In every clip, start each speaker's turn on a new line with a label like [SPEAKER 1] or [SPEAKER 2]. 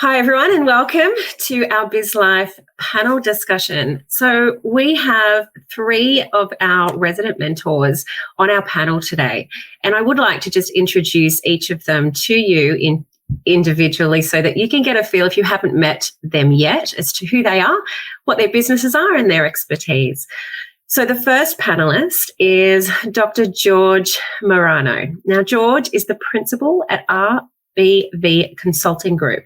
[SPEAKER 1] Hi, everyone, and welcome to our Biz Life panel discussion. So we have 3 of our resident mentors on our panel today, and I would like to just introduce each of them to you individually so that you can get a feel, if you haven't met them yet, as to who they are, what their businesses are, and their expertise. So the first panelist is Dr. George Marano. Now, George is the principal at RBV Consulting Group.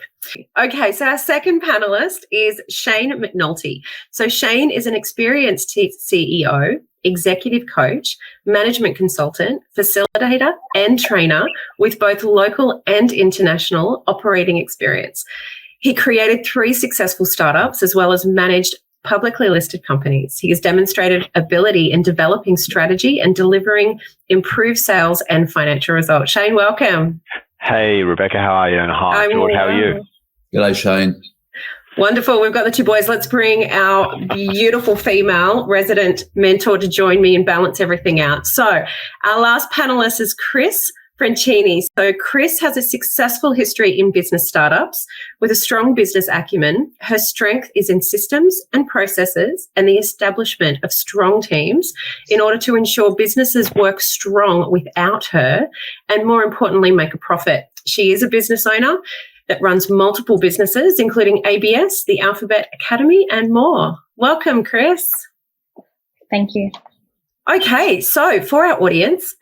[SPEAKER 1] Okay, so our second panelist is Shane McNulty. So Shane is an experienced CEO, executive coach, management consultant, facilitator, and trainer with both local and international operating experience. He created 3 successful startups as well as managed publicly listed companies. He has demonstrated ability in developing strategy and delivering improved sales and financial results. Shane, welcome.
[SPEAKER 2] Hey, Rebecca, how are you? And hi, George, how are you?
[SPEAKER 3] G'day, Shane.
[SPEAKER 1] Wonderful. We've got the 2 boys. Let's bring our beautiful female resident mentor to join me and balance everything out. So our last panelist is Krys Francini. So Krys has a successful history in business startups with a strong business acumen. Her strength is in systems and processes and the establishment of strong teams in order to ensure businesses work strong without her and, more importantly, make a profit. She is a business owner that runs multiple businesses, including ABS, the Alphabet Academy, and more. Welcome, Krys.
[SPEAKER 4] Thank you.
[SPEAKER 1] Okay, so for our audience,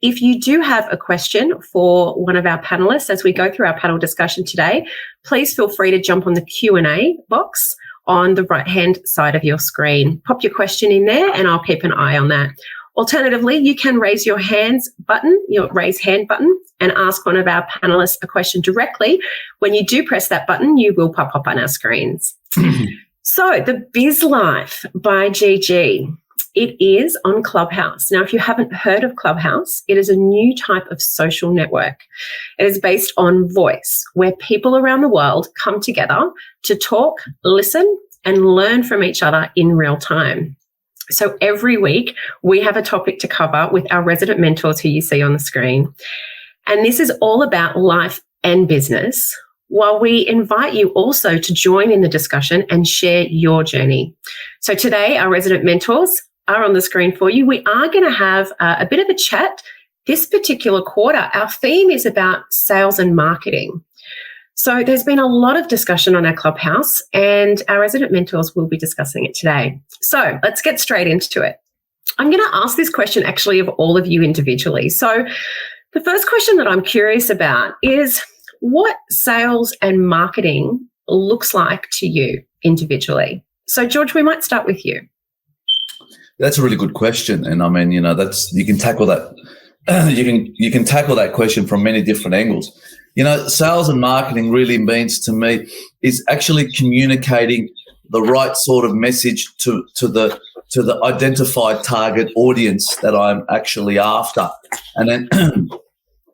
[SPEAKER 1] if you do have a question for one of our panelists as we go through our panel discussion today, please feel free to jump on the Q&A box on the right-hand side of your screen. Pop your question in there and I'll keep an eye on that. Alternatively, you can raise your hand button, and ask one of our panelists a question directly. When you do press that button, you will pop up on our screens. So the Biz Life by GG. It is on Clubhouse. Now, if you haven't heard of Clubhouse, it is a new type of social network. It is based on voice, where people around the world come together to talk, listen, and learn from each other in real time. So every week, we have a topic to cover with our resident mentors who you see on the screen. And this is all about life and business, while we invite you also to join in the discussion and share your journey. So today, our resident mentors are on the screen for you. We are going to have a bit of a chat. This particular quarter, our theme is about sales and marketing. So there's been a lot of discussion on our Clubhouse and our resident mentors will be discussing it today. So let's get straight into it. I'm going to ask this question actually of all of you individually. So the first question that I'm curious about is what sales and marketing looks like to you individually. So George, we might start with you.
[SPEAKER 3] That's a really good question, and I mean, you can tackle that. You can tackle that question from many different angles. Sales and marketing really means to me is actually communicating the right sort of message to the identified target audience that I'm actually after, and then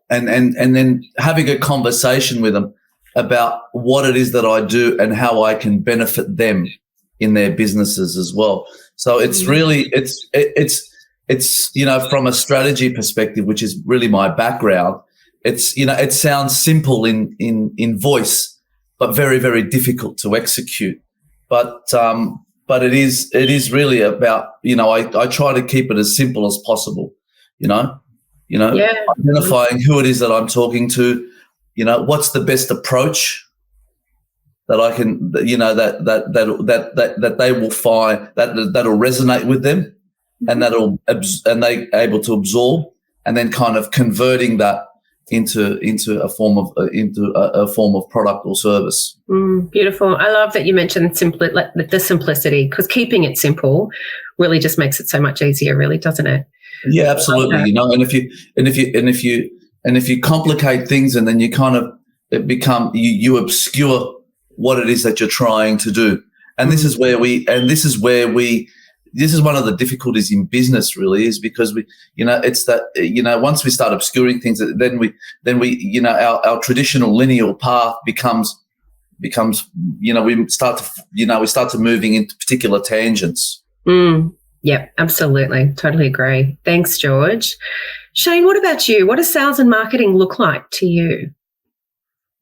[SPEAKER 3] and then having a conversation with them about what it is that I do and how I can benefit them in their businesses as well. So it's really it's from a strategy perspective, which is really my background. It sounds simple in voice, but very, very difficult to execute. But it is really about I try to keep it as simple as possible. Identifying who it is that I'm talking to. What's the best approach that I can, that they will find that'll resonate with them, and they able to absorb, and then kind of converting that into a form of product or service.
[SPEAKER 1] Beautiful. I love that you mentioned the simplicity, because keeping it simple really just makes it so much easier, really, doesn't it?
[SPEAKER 3] Yeah, absolutely. And if you complicate things, and then you kind of you obscure what it is that you're trying to do. And this is where this is one of the difficulties in business, really, is because it's that, once we start obscuring things, then we our traditional linear path becomes, we start to moving into particular tangents.
[SPEAKER 1] Yep, absolutely. Totally agree. Thanks, George. Shane, what about you? What does sales and marketing look like to you?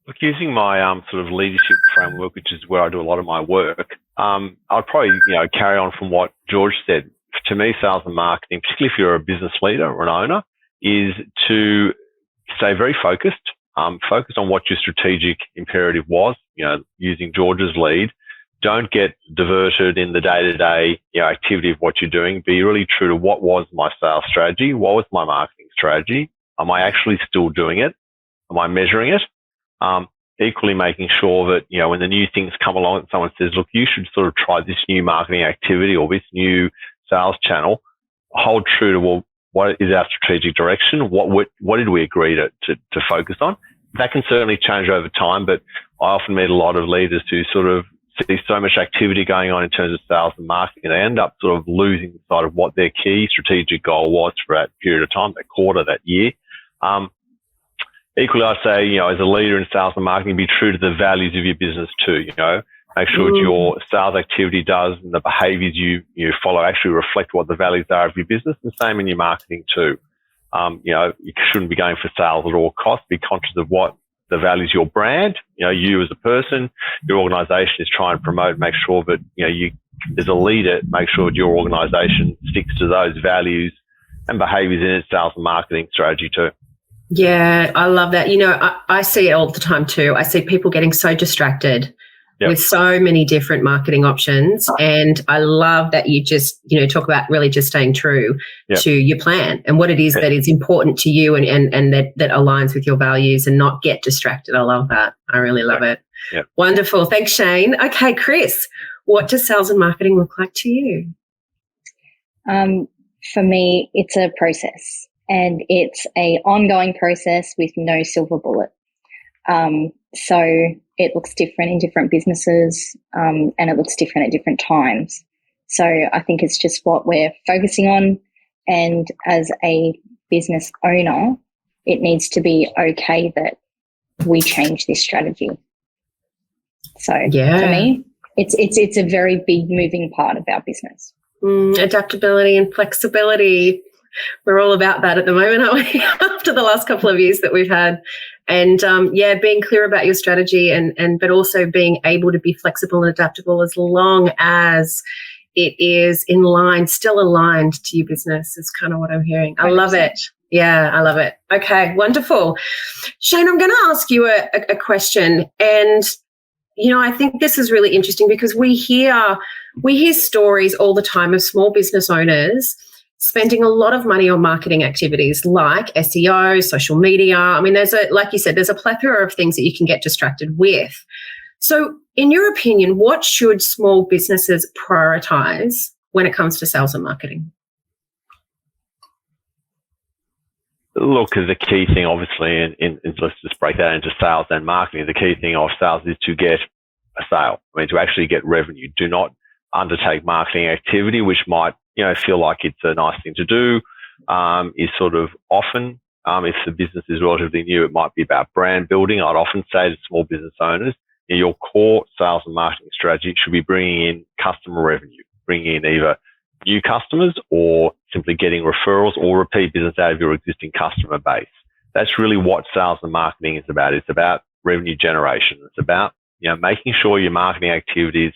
[SPEAKER 2] Look, using my sort of leadership framework, which is where I do a lot of my work, I'd probably carry on from what George said. To me, sales and marketing, particularly if you're a business leader or an owner, is to stay very focused. Focus on what your strategic imperative was. Using George's lead, don't get diverted in the day-to-day activity of what you're doing. Be really true to what was my sales strategy, what was my marketing strategy. Am I actually still doing it? Am I measuring it? Equally making sure that, when the new things come along and someone says, look, you should sort of try this new marketing activity or this new sales channel, hold true to, well, what is our strategic direction? What did we agree to focus on? That can certainly change over time, but I often meet a lot of leaders who sort of see so much activity going on in terms of sales and marketing, and they end up sort of losing sight of what their key strategic goal was for that period of time, that quarter, that year. Equally, I'd say, as a leader in sales and marketing, be true to the values of your business too, Make sure that your sales activity does and the behaviours you follow actually reflect what the values are of your business, and same in your marketing too. You shouldn't be going for sales at all costs. Be conscious of what the values your brand, you as a person, your organisation is trying to promote. Make sure that, you as a leader, make sure that your organisation sticks to those values and behaviours in its sales and marketing strategy too.
[SPEAKER 1] Yeah, I love that. I see it all the time too. I see people getting so distracted with so many different marketing options. And I love that you just, talk about really just staying true to your plan and what it is that is important to you and that aligns with your values, and not get distracted. I love that. I really love it.
[SPEAKER 2] Yeah.
[SPEAKER 1] Wonderful. Thanks, Shane. Okay, Krys, what does sales and marketing look like to you?
[SPEAKER 4] For me, it's a process, and it's a ongoing process with no silver bullet. So it looks different in different businesses, and it looks different at different times. So I think it's just what we're focusing on. And as a business owner, it needs to be okay that we change this strategy. So for me, it's a very big moving part of our business.
[SPEAKER 1] Adaptability and flexibility. We're all about that at the moment, aren't we? After the last couple of years that we've had. And being clear about your strategy but also being able to be flexible and adaptable as long as it is still aligned to your business is kind of what I'm hearing. I love it. Yeah, I love it. Okay, wonderful. Shane, I'm going to ask you a question. And, I think this is really interesting because we hear stories all the time of small business owners spending a lot of money on marketing activities like SEO, social media. I mean, like you said, there's a plethora of things that you can get distracted with. So in your opinion, what should small businesses prioritize when it comes to sales and marketing?
[SPEAKER 2] Look, the key thing, obviously, let's just break that into sales and marketing. The key thing of sales is to get a sale. I mean, to actually get revenue. Do not undertake marketing activity, which might, feel like it's a nice thing to do, is sort of often, if the business is relatively new, it might be about brand building. I'd often say to small business owners, your core sales and marketing strategy should be bringing in customer revenue, bringing in either new customers or simply getting referrals or repeat business out of your existing customer base. That's really what sales and marketing is about. It's about revenue generation. It's about, making sure your marketing activities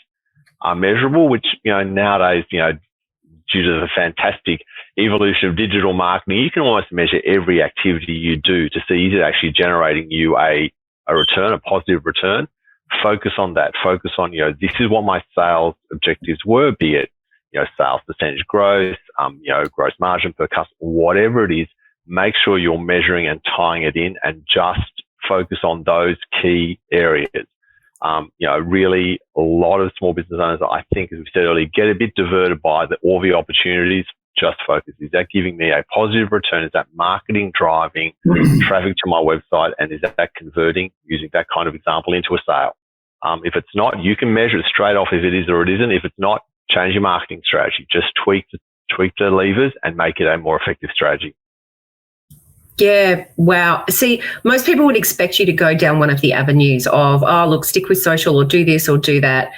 [SPEAKER 2] are measurable, which, nowadays, due to the fantastic evolution of digital marketing, you can almost measure every activity you do to see is it actually generating you a return, a positive return. Focus on that. Focus on, this is what my sales objectives were, be it, sales percentage growth, gross margin per customer, whatever it is. Make sure you're measuring and tying it in, and just focus on those key areas. Really a lot of small business owners, I think, as we said earlier, get a bit diverted by all the opportunities. Just focus. Is that giving me a positive return? Is that marketing driving traffic to my website? And is that converting, using that kind of example, into a sale? If it's not, you can measure it straight off if it is or it isn't. If it's not, change your marketing strategy. Just tweak the levers and make it a more effective strategy.
[SPEAKER 1] Yeah, wow. See, most people would expect you to go down one of the avenues of, stick with social or do this or do that.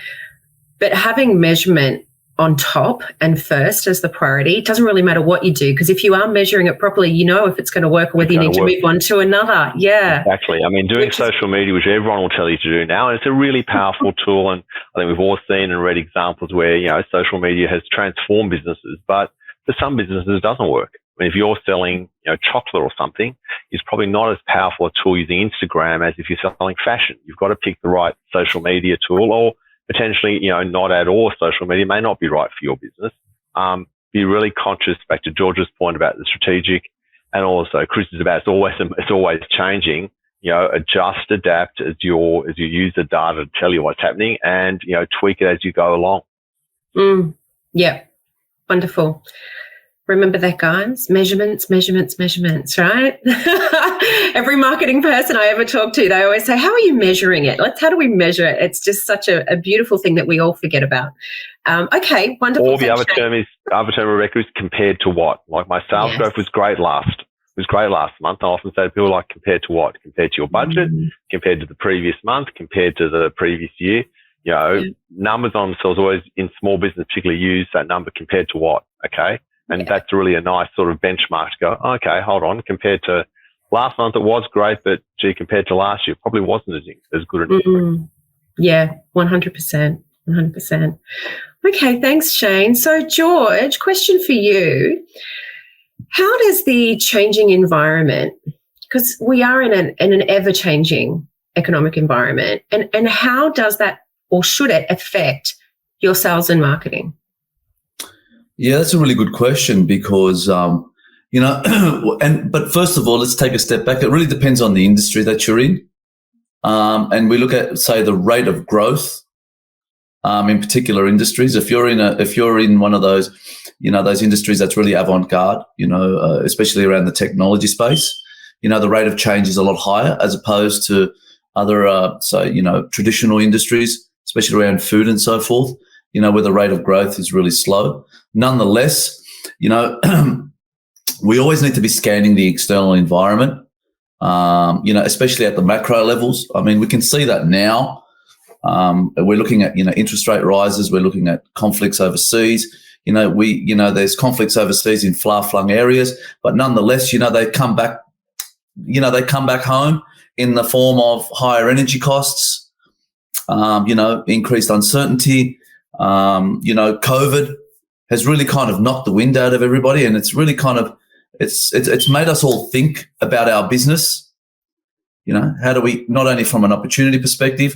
[SPEAKER 1] But having measurement on top and first as the priority. It doesn't really matter what you do, because if you are measuring it properly, you know if it's going to work or whether you need to move on to another. Yeah.
[SPEAKER 2] Exactly. I mean, doing social media, which everyone will tell you to do now, and it's a really powerful tool. And I think we've all seen and read examples where, social media has transformed businesses, but for some businesses, it doesn't work. I mean, if you're selling, chocolate or something, it's probably not as powerful a tool using Instagram as if you're selling fashion. You've got to pick the right social media tool, or potentially, not at all social media may not be right for your business. Be really conscious, back to George's point about the strategic, and also Krys is about it's always changing. Adjust, adapt as you use the data to tell you what's happening, and tweak it as you go along.
[SPEAKER 1] Yeah, wonderful. Remember that, guys. Measurements, right? Every marketing person I ever talk to, they always say, how are you measuring it? How do we measure it? It's just such a beautiful thing that we all forget about. Okay, wonderful.
[SPEAKER 2] Or the other term, Rebecca, is compared to what? Like my sales growth was great last month. I often say to people, like, compared to what? Compared to your budget, compared to the previous month, compared to the previous year. Numbers on themselves always in small business particularly use that number compared to what, okay? And that's really a nice sort of benchmark to go, okay, hold on, compared to last month it was great, but gee, compared to last year, it probably wasn't as good anymore.
[SPEAKER 1] Yeah, 100%. Okay, thanks, Shane. So, George, question for you. How does the changing environment, because we are in an ever-changing economic environment, and how does that, or should it, affect your sales and marketing?
[SPEAKER 3] Yeah, that's a really good question because, but first of all, let's take a step back. It really depends on the industry that you're in. And we look at, say, the rate of growth in particular industries. If you're in one of those, those industries that's really avant-garde, especially around the technology space, the rate of change is a lot higher as opposed to other, traditional industries, especially around food and so forth, where the rate of growth is really slow. Nonetheless, we always need to be scanning the external environment, especially at the macro levels. I mean, we can see that now. We're looking at, interest rate rises. We're looking at conflicts overseas. There's conflicts overseas in far-flung areas, but nonetheless, they come back, home in the form of higher energy costs, increased uncertainty. COVID has really kind of knocked the wind out of everybody, and it's really kind of it's made us all think about our business. How do we, not only from an opportunity perspective,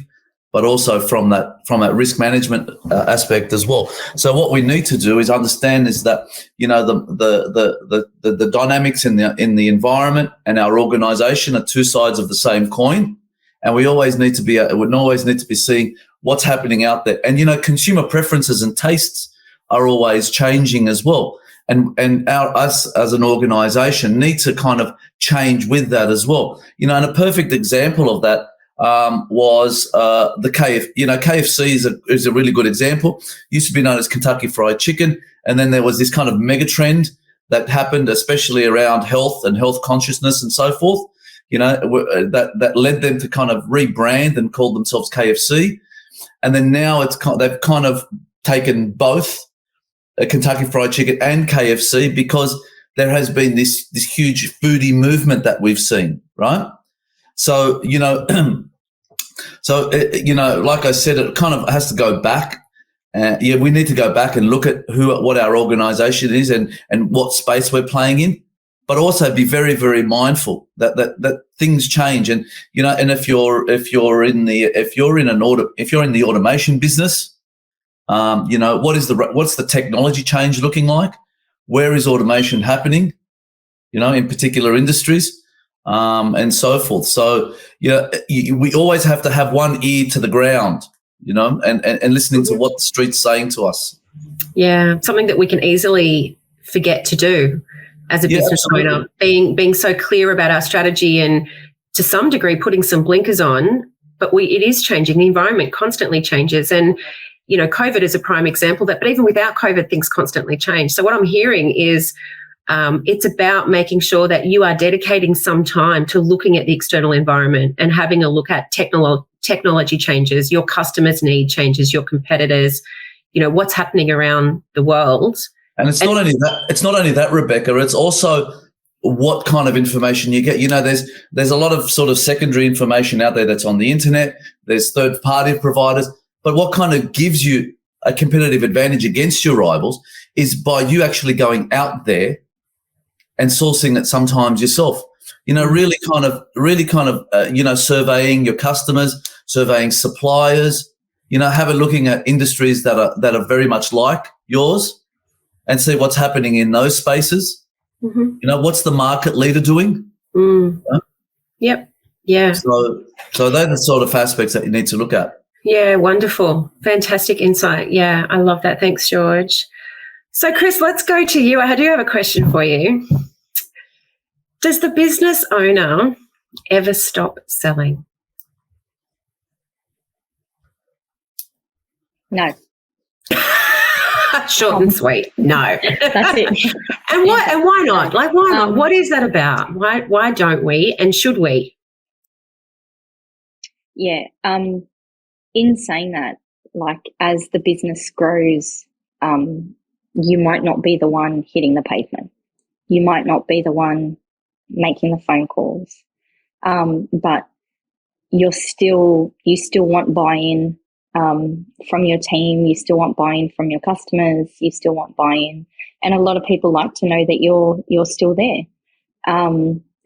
[SPEAKER 3] but also from that risk management aspect as well. So what we need to do is understand is that the dynamics in the environment and our organisation are two sides of the same coin, and we always need to be seeing what's happening out there. And consumer preferences and tastes are always changing as well, and us as an organisation need to kind of change with that as well. And a perfect example of that was the KFC is a really good example. Used to be known as Kentucky Fried Chicken, and then there was this kind of mega trend that happened, especially around health and health consciousness and so forth. That led them to kind of rebrand and call themselves KFC, and then now they've kind of taken both Kentucky Fried Chicken and KFC because there has been this huge foodie movement that we've seen, right? So, like I said, it kind of has to go back. We need to go back and look at what our organisation is and what space we're playing in, but also be very, very mindful that things change. And and if you're in the automation business, what's the technology change looking like? Where is automation happening? In particular industries. And so forth. So, we always have to have one ear to the ground, and listening to what the street's saying to us. Yeah,
[SPEAKER 1] something that we can easily forget to do as a business owner, being so clear about our strategy and to some degree putting some blinkers on, but it is changing. The environment constantly changes, and COVID is a prime example but even without COVID, things constantly change. So what I'm hearing is it's about making sure that you are dedicating some time to looking at the external environment and having a look at technology changes, your customers' need changes, your competitors, what's happening around the world.
[SPEAKER 3] And it's not only that, Rebecca, it's also what kind of information you get. There's a lot of sort of secondary information out there that's on the internet. There's third-party providers. But what kind of gives you a competitive advantage against your rivals is by you actually going out there and sourcing it sometimes yourself. Really kind of surveying your customers, surveying suppliers, have a looking at industries that are very much like yours and see what's happening in those spaces.
[SPEAKER 1] Mm-hmm.
[SPEAKER 3] What's the market leader doing?
[SPEAKER 1] Yep. Yeah.
[SPEAKER 3] So they're the sort of aspects that you need to look at.
[SPEAKER 1] Yeah, wonderful. Fantastic insight. Yeah, I love that. Thanks, George. So, Krys, let's go to you. I do have a question for you. Does the business owner ever stop selling?
[SPEAKER 4] No.
[SPEAKER 1] Short and sweet. No.
[SPEAKER 4] That's it.
[SPEAKER 1] And why not? Like, why not? What is that about? Why don't we? And should we?
[SPEAKER 4] Yeah. In saying that, like, as the business grows, you might not be the one hitting the pavement. You might not be the one making the phone calls. But you still want buy-in from your team. You still want buy-in from your customers. You still want buy-in. And a lot of people like to know that you're still there.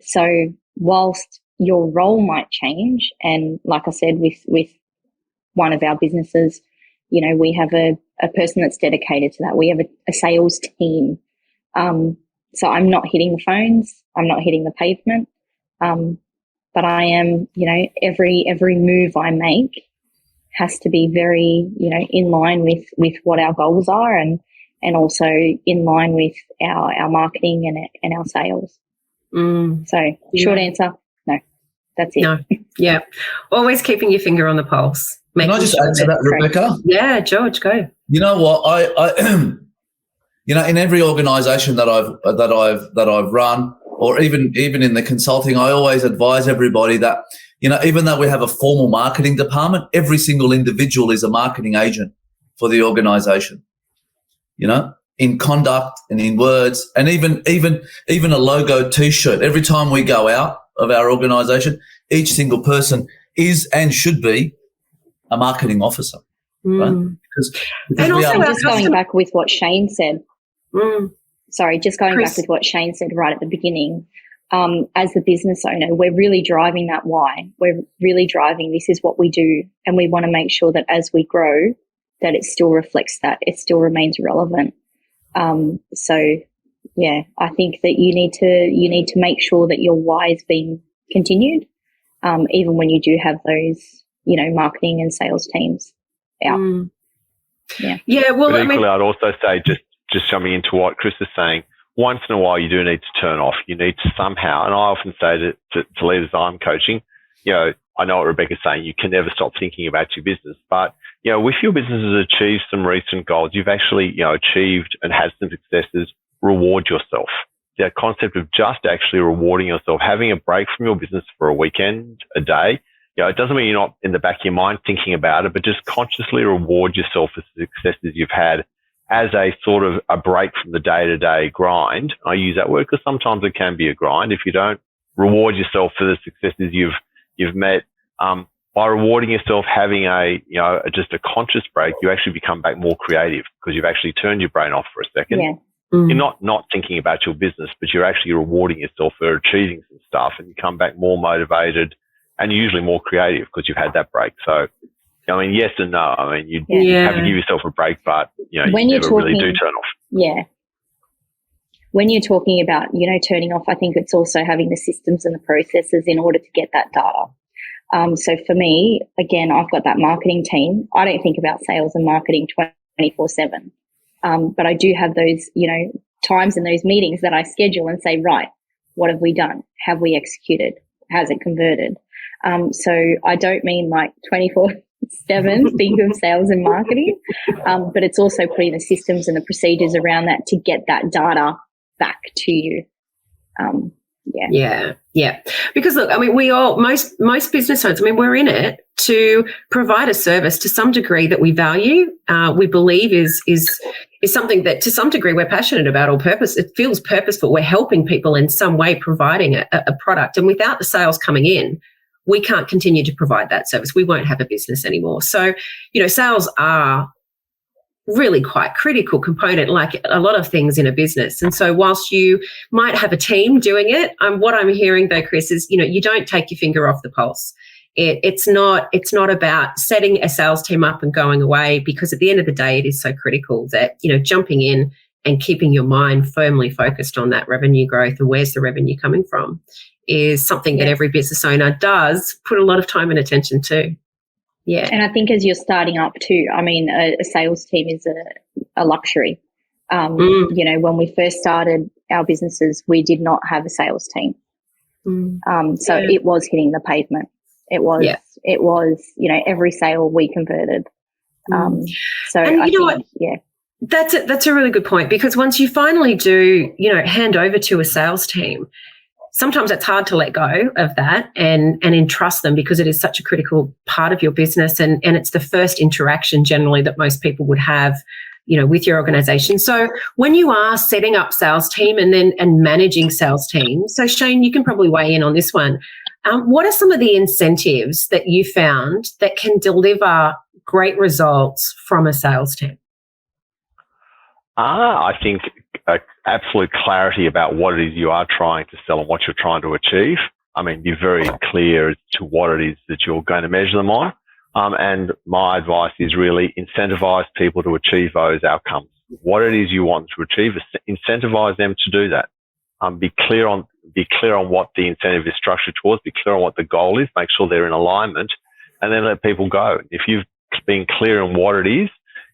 [SPEAKER 4] So whilst your role might change, and like I said, with one of our businesses, we have a person that's dedicated to that. We have a sales team. So I'm not hitting the phones. I'm not hitting the pavement. But I am, every move I make has to be very, in line with what our goals are and also in line with our marketing and our sales. So short answer, no, that's it.
[SPEAKER 1] No, yeah. Always keeping your finger on the pulse.
[SPEAKER 3] Can I just add to that, Rebecca?
[SPEAKER 1] Yeah, George, go.
[SPEAKER 3] You know what? I in every organisation that I've run, or even in the consulting, I always advise everybody that, even though we have a formal marketing department, every single individual is a marketing agent for the organisation. In conduct and in words, and even a logo T-shirt. Every time we go out of our organisation, each single person is and should be a marketing officer, right? Because
[SPEAKER 1] and also
[SPEAKER 4] just going back with what Shane said. Sorry, just going back with what Shane said right at the beginning. As the business owner, we're really driving that why. We're really driving this is what we do, and we want to make sure that as we grow, that it still reflects that. It still remains relevant. So, yeah, I think that you need to make sure that your why is being continued, even when you do have those, marketing and sales teams out.
[SPEAKER 1] Yeah. Well,
[SPEAKER 2] but equally, I'd also say just jumping into what Krys is saying, once in a while you do need to turn off. You need to somehow, and I often say to leaders I'm coaching, I know what Rebecca's saying, you can never stop thinking about your business. But, if your business has achieved some recent goals, you've actually, achieved and had some successes, reward yourself. The concept of just actually rewarding yourself, having a break from your business for a weekend, a day, it doesn't mean you're not in the back of your mind thinking about it, but just consciously reward yourself for the successes you've had as a sort of a break from the day-to-day grind. I use that word because sometimes it can be a grind. If you don't reward yourself for the successes you've met, by rewarding yourself, having just a conscious break, you actually become back more creative because you've actually turned your brain off for a second.
[SPEAKER 4] Yeah.
[SPEAKER 2] You're not thinking about your business, but you're actually rewarding yourself for achieving some stuff, and you come back more motivated and usually more creative because you've had that break. So, yes and no. You have to give yourself a break, but,
[SPEAKER 4] when
[SPEAKER 2] you
[SPEAKER 4] you're
[SPEAKER 2] never really do
[SPEAKER 4] talking,
[SPEAKER 2] turn off.
[SPEAKER 4] Yeah. When you're talking about, turning off, I think it's also having the systems and the processes in order to get that data. So for me, again, I've got that marketing team. I don't think about sales and marketing 24/7. But I do have those, times in those meetings that I schedule and say, right, what have we done? Have we executed? Has it converted? So I don't mean like 24/7 think of sales and marketing, but it's also putting the systems and the procedures around that to get that data back to you.
[SPEAKER 1] Yeah. Because look, I mean, most business owners, I mean, we're in it to provide a service to some degree that we value, we believe is something that to some degree we're passionate about or purpose. It feels purposeful. We're helping people in some way, providing a product. And without the sales coming in, we can't continue to provide that service. We won't have a business anymore. So, sales are really quite critical component, like a lot of things in a business. And so whilst you might have a team doing it, what I'm hearing though, Krys, is, you don't take your finger off the pulse. It's not about setting a sales team up and going away, because at the end of the day, it is so critical that, jumping in and keeping your mind firmly focused on that revenue growth and where's the revenue coming from is something that every business owner does put a lot of time and attention to. Yeah.
[SPEAKER 4] And I think as you're starting up too, I mean, a sales team is a luxury. When we first started our businesses, we did not have a sales team. It was hitting the pavement. It was, every sale we converted. That's
[SPEAKER 1] a really good point, because once you finally do, hand over to a sales team, sometimes it's hard to let go of that and entrust them, because it is such a critical part of your business, and it's the first interaction generally that most people would have, with your organization. So when you are setting up sales team and managing sales teams, so Shane, you can probably weigh in on this one. What are some of the incentives that you found that can deliver great results from a sales team?
[SPEAKER 2] I think absolute clarity about what it is you are trying to sell and what you're trying to achieve. I mean, be very clear as to what it is that you're going to measure them on. And my advice is really incentivize people to achieve those outcomes. What it is you want to achieve, incentivize them to do that. Be clear on what the incentive is structured towards, be clear on what the goal is, make sure they're in alignment, and then let people go. If you've been clear on what it is,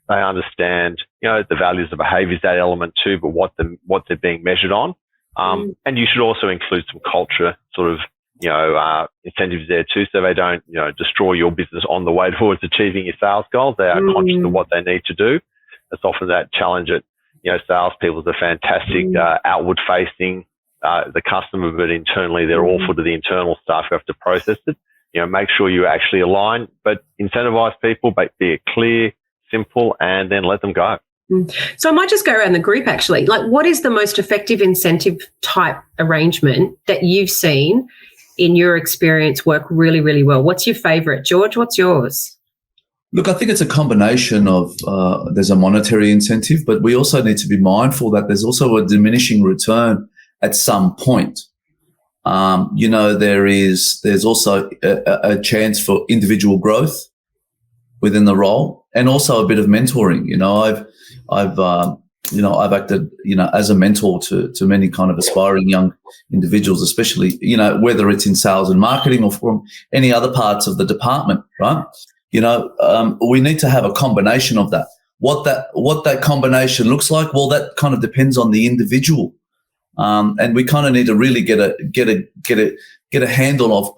[SPEAKER 2] they understand, the values, the behaviors, that element too, but what they're being measured on. And you should also include some culture sort of, incentives there too, so they don't, destroy your business on the way towards achieving your sales goals. They are conscious of what they need to do. It's often that challenge that, salespeople are fantastic, outward facing, the customer, but internally they're awful to the internal staff who have to process it. Make sure you actually align, but incentivize people, be it clear, simple, and then let them go.
[SPEAKER 1] So I might just go around the group actually. Like, what is the most effective incentive type arrangement that you've seen in your experience work really, really well? What's your favourite? George, what's yours?
[SPEAKER 3] Look, I think it's a combination of there's a monetary incentive, but we also need to be mindful that there's also a diminishing return at some point. There's also a chance for individual growth within the role, and also a bit of mentoring. I've acted, as a mentor to many kind of aspiring young individuals, especially, whether it's in sales and marketing or from any other parts of the department, right? We need to have a combination of that. What that combination looks like, well, that kind of depends on the individual. And we kind of need to really get a handle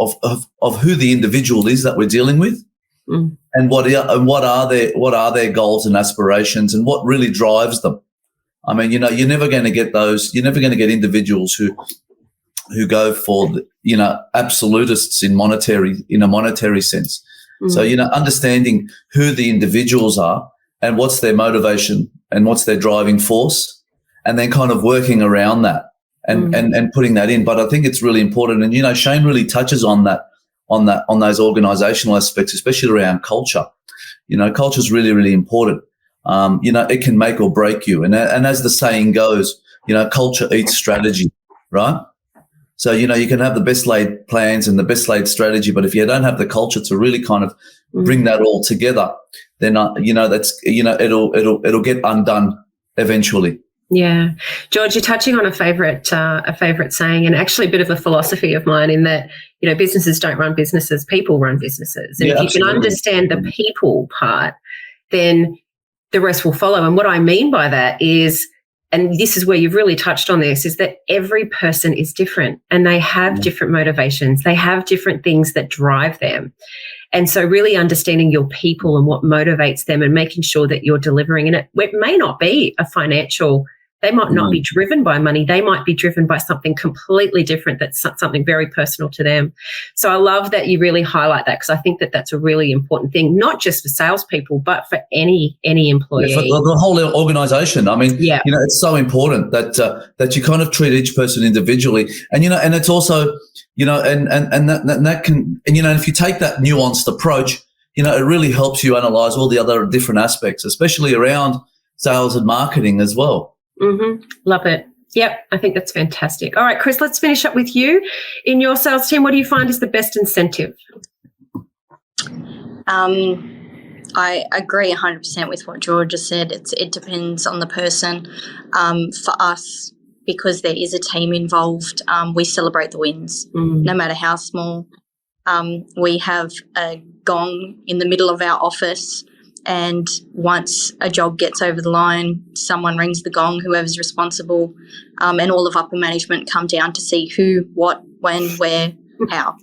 [SPEAKER 3] of who the individual is that we're dealing with. And what are their goals and aspirations, and what really drives them. I mean, you're never going to get those. You're never going to get individuals who go for absolutists in a monetary sense. So understanding who the individuals are and what's their motivation and what's their driving force, and then kind of working around that and putting that in. But I think it's really important, and Shane really touches on that. On those organizational aspects, especially around culture. Culture is really, really important. It can make or break you. And as the saying goes, culture eats strategy, right? So, you can have the best laid plans and the best laid strategy, but if you don't have the culture to really kind of bring that all together, then, it'll get undone eventually.
[SPEAKER 1] Yeah. George, you're touching on a favourite saying, and actually a bit of a philosophy of mine, in that, businesses don't run businesses, people run businesses. And if you can understand the people part, then the rest will follow. And what I mean by that is, and this is where you've really touched on this, is that every person is different and they have different motivations. They have different things that drive them. And so really understanding your people and what motivates them and making sure that you're delivering. And it may not be a financial They might not be driven by money. They might be driven by something completely different, that's something very personal to them. So I love that you really highlight that, because I think that that's a really important thing, not just for salespeople, but for any employee.
[SPEAKER 3] Yeah, for the whole organisation. I mean, it's so important that you kind of treat each person individually, and and it's also, and that can, and if you take that nuanced approach, it really helps you analyse all the other different aspects, especially around sales and marketing as well.
[SPEAKER 1] Mm-hmm. Love it. Yep, I think that's fantastic. All right, Krys, let's finish up with you. In your sales team, what do you find is the best incentive?
[SPEAKER 5] I agree 100% with what George has said. It depends on the person. For us, because there is a team involved, we celebrate the wins, no matter how small. We have a gong in the middle of our office, and once a job gets over the line, someone rings the gong, whoever's responsible, and all of upper management come down to see who, what, when, where, how.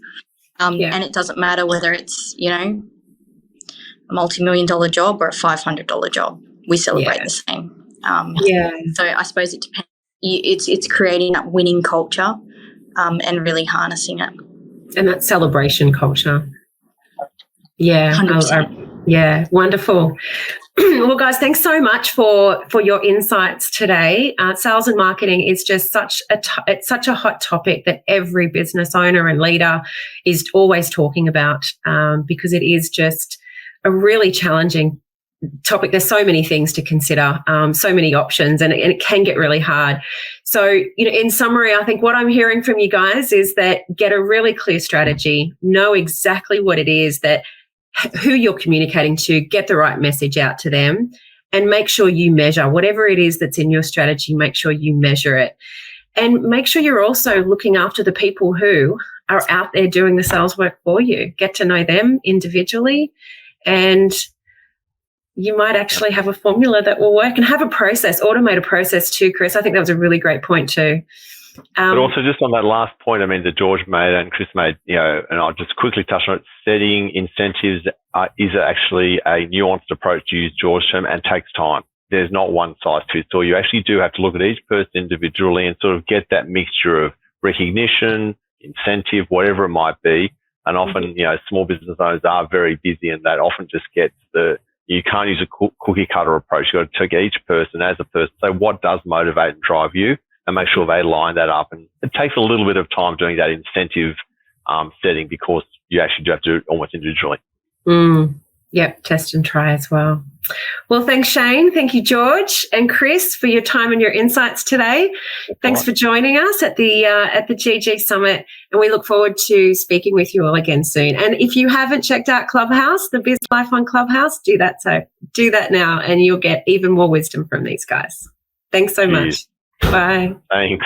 [SPEAKER 5] And it doesn't matter whether it's, a multi-million-dollar job or a $500 job. We celebrate the same. So I suppose it depends. It's creating that winning culture and really harnessing it.
[SPEAKER 1] And that celebration culture. Yeah.
[SPEAKER 5] 100%.
[SPEAKER 1] Yeah, wonderful. Well, guys, thanks so much for your insights today. Sales and marketing is just such a hot topic that every business owner and leader is always talking about, because it is just a really challenging topic. There's so many things to consider, so many options, and it can get really hard. So, in summary, I think what I'm hearing from you guys is that get a really clear strategy, know exactly what it is who you're communicating to, get the right message out to them, and make sure you measure whatever it is that's in your strategy. Make sure you measure it, and make sure you're also looking after the people who are out there doing the sales work for you. Get to know them individually, and you might actually have a formula that will work, and have a process, automate a process too, Krys. I think that was a really great point too.
[SPEAKER 2] But also just on that last point, that George made and Krys made, and I'll just quickly touch on it, setting incentives is actually a nuanced approach, to use George's term, and takes time. There's not one size fits all. You actually do have to look at each person individually and sort of get that mixture of recognition, incentive, whatever it might be. And often, small business owners are very busy, and that often just gets you can't use a cookie cutter approach. You've got to take each person as a person, say what does motivate and drive you, and make sure they line that up. And it takes a little bit of time doing that incentive setting, because you actually do have to do it almost individually.
[SPEAKER 1] Yep, test and try as well. Well, thanks, Shane. Thank you, George and Krys, for your time and your insights today. Thanks for joining us at the GG Summit, and we look forward to speaking with you all again soon. And if you haven't checked out Clubhouse, the Biz Life on Clubhouse, do that. So do that now, and you'll get even more wisdom from these guys. Thanks so much. Bye.
[SPEAKER 2] Thanks.